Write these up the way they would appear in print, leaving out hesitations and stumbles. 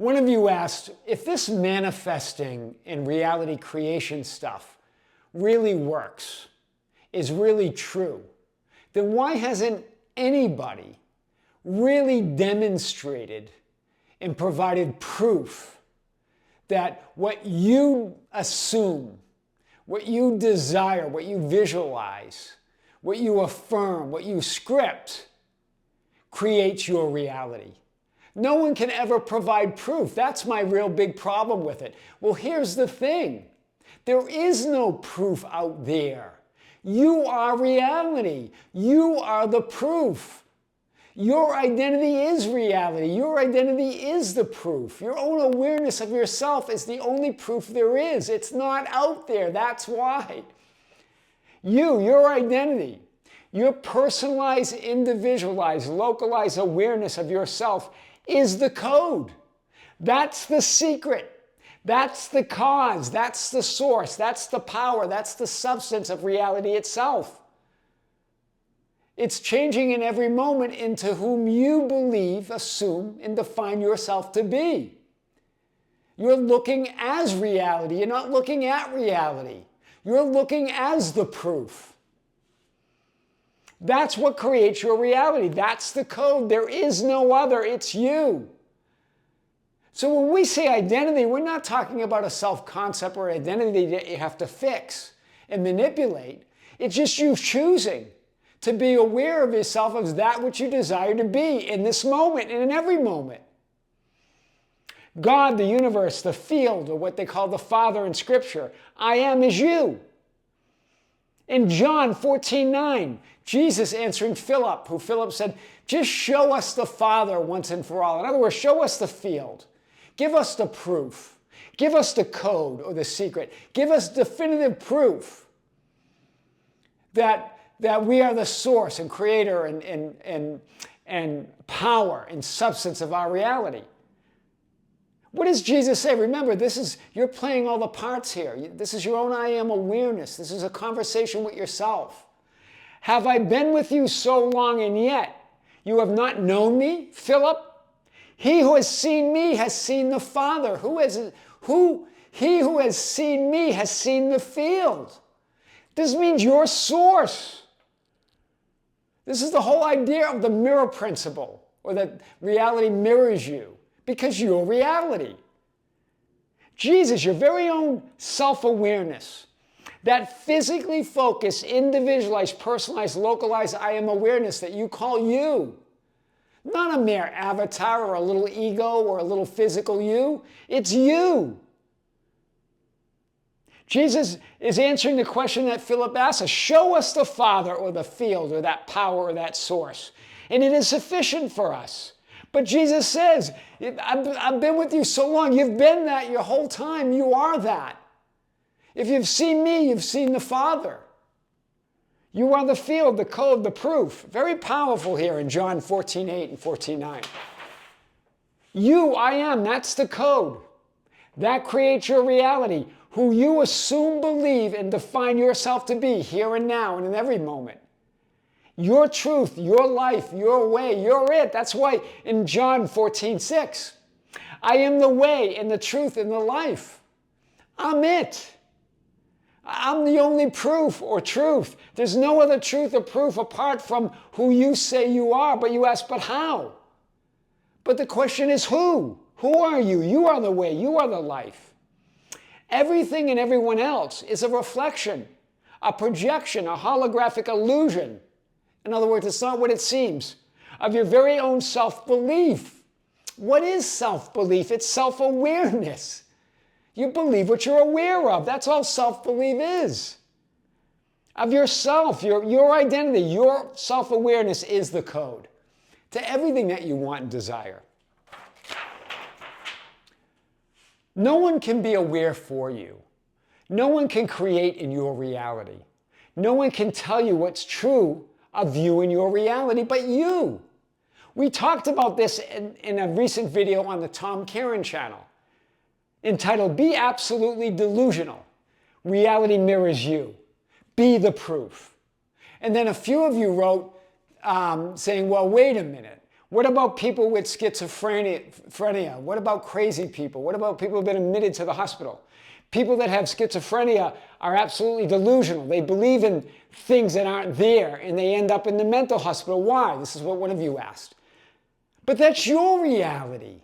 One of you asked, if this manifesting and reality creation stuff really works, is really true, then why hasn't anybody really demonstrated and provided proof that what you assume, what you desire, what you visualize, what you affirm, what you script, creates your reality? No one can ever provide proof. That's my real big problem with it. Well, here's the thing. There is no proof out there. You are reality. You are the proof. Your identity is reality. Your identity is the proof. Your own awareness of yourself is the only proof there is. It's not out there. That's why. Your identity, your personalized, individualized, localized awareness of yourself is the code. That's the secret. That's the cause. That's the source. That's the power. That's the substance of reality itself. It's changing in every moment into whom you believe, assume, and define yourself to be. You're looking as reality. You're not looking at reality. You're looking as the proof. That's what creates your reality. That's the code. There is no other. It's you. So when we say identity, we're not talking about a self-concept or identity that you have to fix and manipulate. It's just you choosing to be aware of yourself as that which you desire to be in this moment and in every moment. God, the universe, the field, or what they call the Father in Scripture, I am is you. In John 14:9, Jesus answering Philip, who Philip said, just show us the Father once and for all. In other words, show us the field. Give us the proof. Give us the code or the secret. Give us definitive proof that we are the source and creator and power and substance of our reality. What does Jesus say? Remember, you're playing all the parts here. This is your own I am awareness. This is a conversation with yourself. Have I been with you so long and yet you have not known me, Philip? He who has seen me has seen the Father. He who has seen me has seen the field. This means your source. This is the whole idea of the mirror principle, or that reality mirrors you, because you're reality. Jesus, your very own self-awareness, that physically focused, individualized, personalized, localized I am awareness that you call you. Not a mere avatar or a little ego or a little physical you. It's you. Jesus is answering the question that Philip asked us. Show us the Father or the field or that power or that source. And it is sufficient for us. But Jesus says, I've been with you so long. You've been that your whole time. You are that. If you've seen me, you've seen the Father. You are the field, the code, the proof. Very powerful here in John 14:8 and 14:9. You, I am, that's the code. That creates your reality, who you assume, believe, and define yourself to be here and now and in every moment. Your truth, your life, your way, you're it. That's why in John 14:6, I am the way and the truth and the life. I'm it. I'm the only proof or truth. There's no other truth or proof apart from who you say you are. But you ask, but how? But the question is who? Who are you? You are the way. You are the life. Everything and everyone else is a reflection, a projection, a holographic illusion. In other words, it's not what it seems, of your very own self-belief. What is self-belief? It's self-awareness. You believe what you're aware of. That's all self-belief is. Of yourself, your identity, your self-awareness is the code to everything that you want and desire. No one can be aware for you. No one can create in your reality. No one can tell you what's true of you and your reality but you. We talked about this in a recent video on the Tom Kearin channel, entitled, Be Absolutely Delusional. Reality mirrors you. Be the proof. And then a few of you wrote saying, well, wait a minute. What about people with schizophrenia? What about crazy people? What about people who have been admitted to the hospital? People that have schizophrenia are absolutely delusional. They believe in things that aren't there, and they end up in the mental hospital. Why? This is what one of you asked. But that's your reality.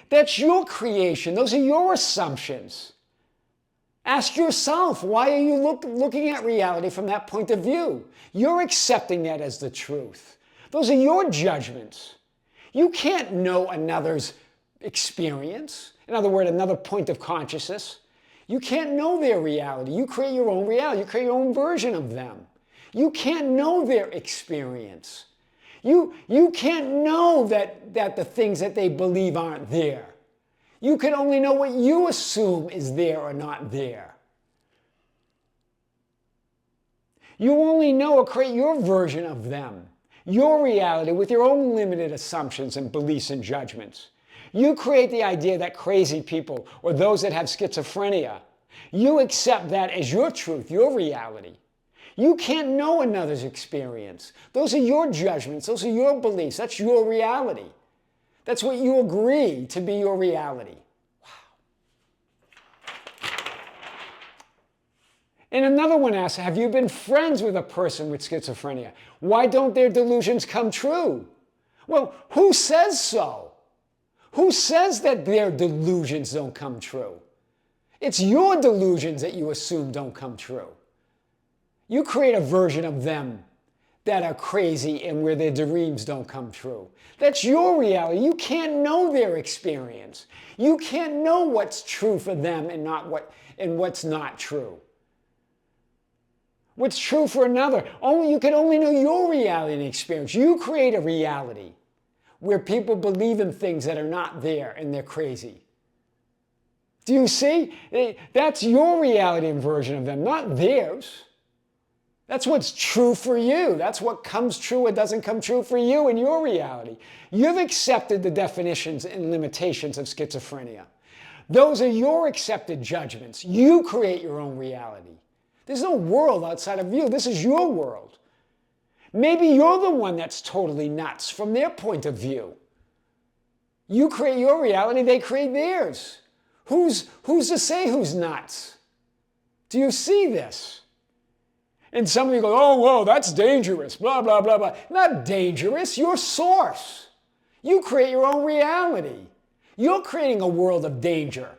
That's your creation. Those are your assumptions. Ask yourself, why are you looking at reality from that point of view? You're accepting that as the truth. Those are your judgments. You can't know another's experience. In other words, another point of consciousness. You can't know their reality. You create your own reality. You create your own version of them. You can't know their experience. You can't know that the things that they believe aren't there. You can only know what you assume is there or not there. You only know or create your version of them, your reality with your own limited assumptions and beliefs and judgments. You create the idea that crazy people or those that have schizophrenia, you accept that as your truth, your reality. You can't know another's experience. Those are your judgments. Those are your beliefs. That's your reality. That's what you agree to be your reality. Wow. And another one asks, have you been friends with a person with schizophrenia? Why don't their delusions come true? Well, who says so? Who says that their delusions don't come true? It's your delusions that you assume don't come true. You create a version of them that are crazy and where their dreams don't come true. That's your reality. You can't know their experience. You can't know what's true for them and what's not true. What's true for another. You can only know your reality and experience. You create a reality where people believe in things that are not there and they're crazy. Do you see? That's your reality and version of them, not theirs. That's what's true for you. That's what comes true or doesn't come true for you in your reality. You've accepted the definitions and limitations of schizophrenia. Those are your accepted judgments. You create your own reality. There's no world outside of you. This is your world. Maybe you're the one that's totally nuts from their point of view. You create your reality, they create theirs. Who's to say who's nuts? Do you see this? And some of you go, oh, whoa, that's dangerous, blah, blah, blah, blah. Not dangerous, your source. You create your own reality. You're creating a world of danger.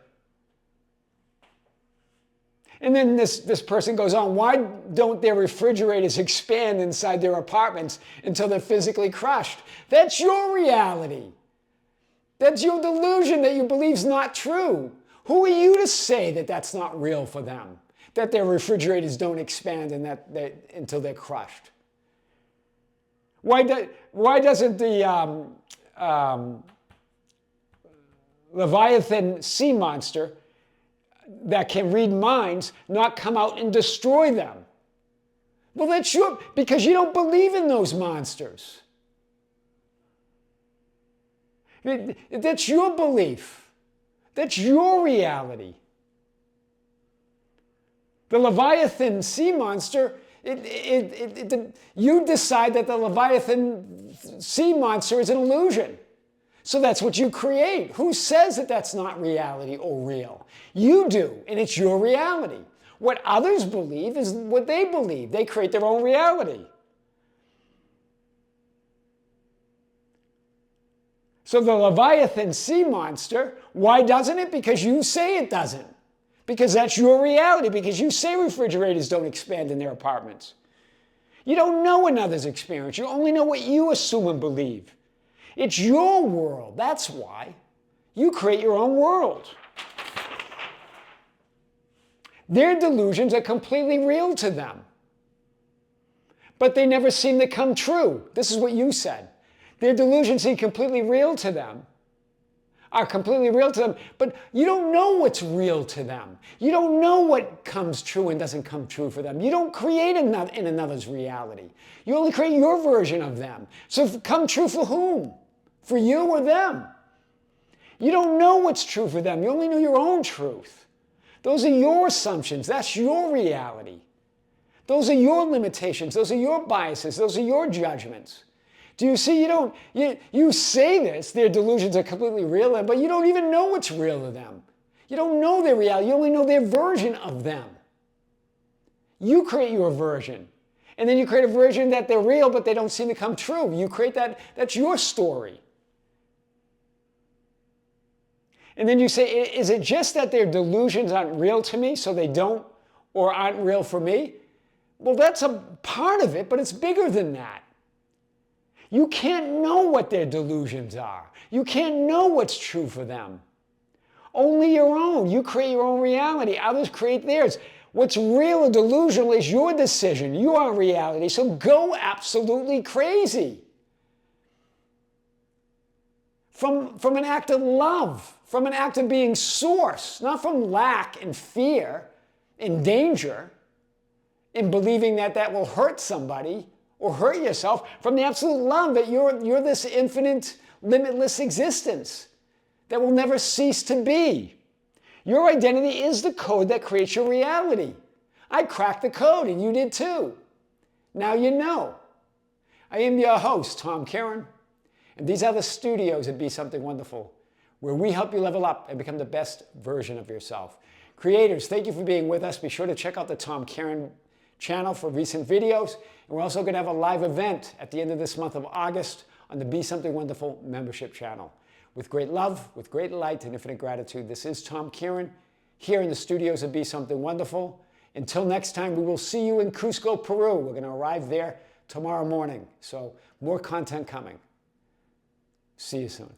And then this person goes on, why don't their refrigerators expand inside their apartments until they're physically crushed? That's your reality. That's your delusion that you believe is not true. Who are you to say that that's not real for them? That their refrigerators don't expand and until they're crushed? Why doesn't the Leviathan sea monster that can read minds not come out and destroy them? Well, that's because you don't believe in those monsters. That's your belief. That's your reality. The Leviathan sea monster, you decide that the Leviathan sea monster is an illusion. So that's what you create. Who says that that's not reality or real? You do, and it's your reality. What others believe is what they believe. They create their own reality. So the Leviathan sea monster, why doesn't it? Because you say it doesn't. Because that's your reality. Because you say refrigerators don't expand in their apartments. You don't know another's experience. You only know what you assume and believe. It's your world. That's why. You create your own world. Their delusions are completely real to them. But they never seem to come true. This is what you said. Their delusions seem completely real to them. Are completely real to them, but you don't know what's real to them. You don't know what comes true and doesn't come true for them. You don't create in another's reality. You only create your version of them. So come true for whom? For you or them? You don't know what's true for them. You only know your own truth. Those are your assumptions. That's your reality. Those are your limitations. Those are your biases. Those are your judgments. Do you see? You say this, their delusions are completely real, but you don't even know what's real to them. You don't know their reality. You only know their version of them. You create your version. And then you create a version that they're real, but they don't seem to come true. You create that. That's your story. And then you say, is it just that their delusions aren't real to me, so they don't or aren't real for me? Well, that's a part of it, but it's bigger than that. You can't know what their delusions are. You can't know what's true for them. Only your own. You create your own reality. Others create theirs. What's real or delusional is your decision, your reality. So go absolutely crazy. From an act of love, from an act of being source, not from lack and fear and danger, in believing that that will hurt somebody or hurt yourself, from the absolute love that you're this infinite, limitless existence that will never cease to be. Your identity is the code that creates your reality. I cracked the code and you did too. Now you know. I am your host, Tom Kearin, and these are the studios at Be Something Wonderful, where we help you level up and become the best version of yourself. Creators, thank you for being with us. Be sure to check out the Tom Kearin channel for recent videos. And we're also going to have a live event at the end of this month of August on the Be Something Wonderful membership channel. With great love, with great light and infinite gratitude, this is Tom Kearin here in the studios of Be Something Wonderful. Until next time, we will see you in Cusco, Peru. We're going to arrive there tomorrow morning. So more content coming. See you soon.